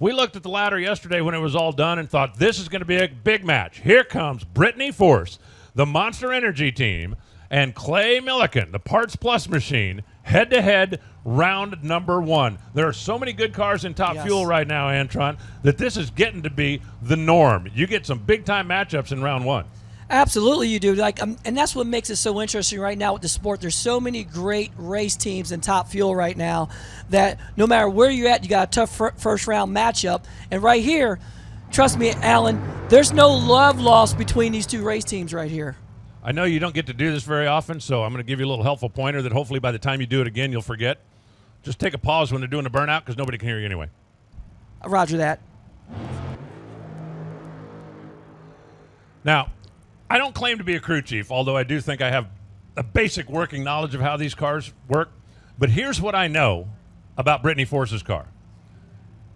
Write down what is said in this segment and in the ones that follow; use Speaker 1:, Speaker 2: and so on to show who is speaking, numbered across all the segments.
Speaker 1: We looked at the ladder yesterday when it was all done and thought this is going to be a big match. Here comes Brittany Force, the Monster Energy team, and Clay Millican, the Parts Plus machine, head-to-head round number 1. There are so many good cars in Top Fuel right now, Antron, that this is getting to be the norm. You get some big-time matchups in round 1.
Speaker 2: Absolutely you do. And that's what makes it so interesting right now with the sport. There's so many great race teams in Top Fuel right now that no matter where you're at, you got a tough first-round matchup. And right here, trust me, Alan, there's no love lost between these two race teams right here.
Speaker 1: I know you don't get to do this very often, so I'm going to give you a little helpful pointer that hopefully by the time you do it again, you'll forget. Just take a pause when they're doing the burnout because nobody can hear you anyway.
Speaker 2: Roger that.
Speaker 1: Now, I don't claim to be a crew chief, although I do think I have a basic working knowledge of how these cars work. But here's what I know about Brittany Force's car.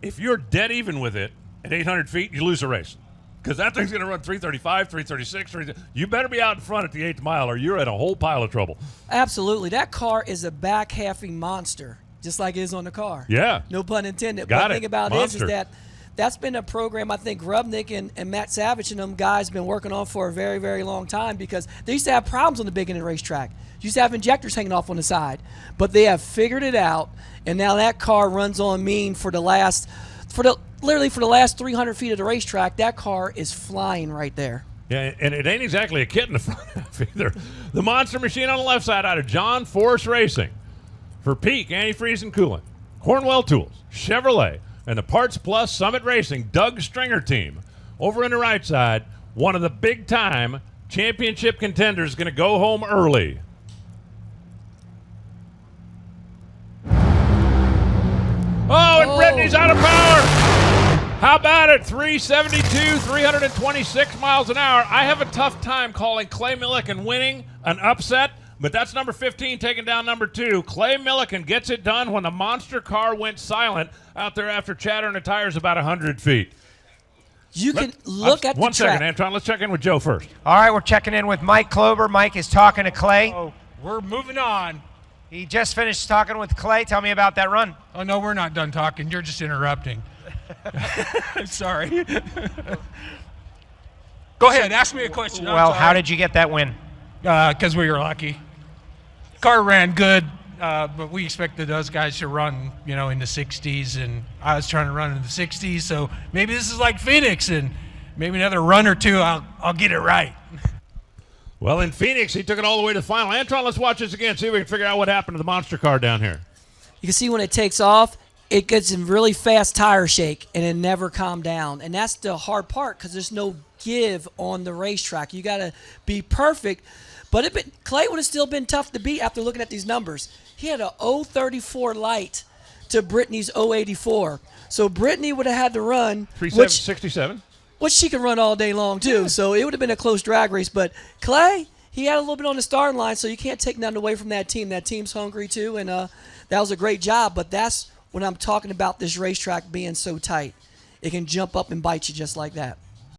Speaker 1: If you're dead even with it at 800 feet, you lose a race. Because that thing's going to run 335, 336. You better be out in front at the 8th mile or you're in a whole pile of trouble.
Speaker 2: Absolutely. That car is a back-halfing monster, just like it is on the car.
Speaker 1: Yeah.
Speaker 2: No pun intended.
Speaker 1: Got
Speaker 2: but
Speaker 1: it.
Speaker 2: the thing about
Speaker 1: Monster.
Speaker 2: it is that that's been a program I think Rubnick and Matt Savage and them guys been working on for a very, very long time because they used to have problems on the big end of the racetrack. Used to have injectors hanging off on the side. But they have figured it out, and now that car runs on mean literally for the last 300 feet of the racetrack. That car is flying right there.
Speaker 1: Yeah, and it ain't exactly a kit in the front half either. The Monster Machine on the left side out of John Force Racing. For Peak, Antifreeze and Coolant. Cornwell Tools, Chevrolet, and the Parts Plus Summit Racing Doug Stringer team. Over on the right side, one of the big-time championship contenders is going to go home early. Oh, and Brittany's out of power. How about it? 372, 326 miles an hour. I have a tough time calling Clay Millican winning an upset, but that's number 15 taking down number 2. Clay Millican gets it done when the monster car went silent out there after chattering the tires about 100 feet.
Speaker 2: You can look at the track.
Speaker 1: One second, Antron. Let's check in with Joe first.
Speaker 3: All right, we're checking in with Mike Kloeber. Mike is talking to Clay.
Speaker 4: Oh, we're moving on.
Speaker 3: He just finished talking with Clay. Tell me about that run.
Speaker 4: Oh, no, we're not done talking. You're just interrupting. Sorry. Go ahead. Ask me a question.
Speaker 3: Well, how did you get that win?
Speaker 4: Because we were lucky. Car ran good, but we expected those guys to run, in the 60s, and I was trying to run in the 60s. So maybe this is like Phoenix, and maybe another run or two, I'll get it right.
Speaker 1: Well, in Phoenix, he took it all the way to the final. Antron, let's watch this again, see if we can figure out what happened to the monster car down here.
Speaker 2: You can see when it takes off, it gets a really fast tire shake, and it never calmed down. And that's the hard part because there's no give on the racetrack. You got to be perfect. But Clay would have still been tough to beat after looking at these numbers. He had a 034 light to Brittany's 084. So Brittany would have had to run.
Speaker 1: 67.
Speaker 2: Which she can run all day long, too. Yeah. So it would have been a close drag race. But Clay, he had a little bit on the starting line, so you can't take nothing away from that team. That team's hungry, too, and that was a great job. But that's when I'm talking about this racetrack being so tight. It can jump up and bite you just like that.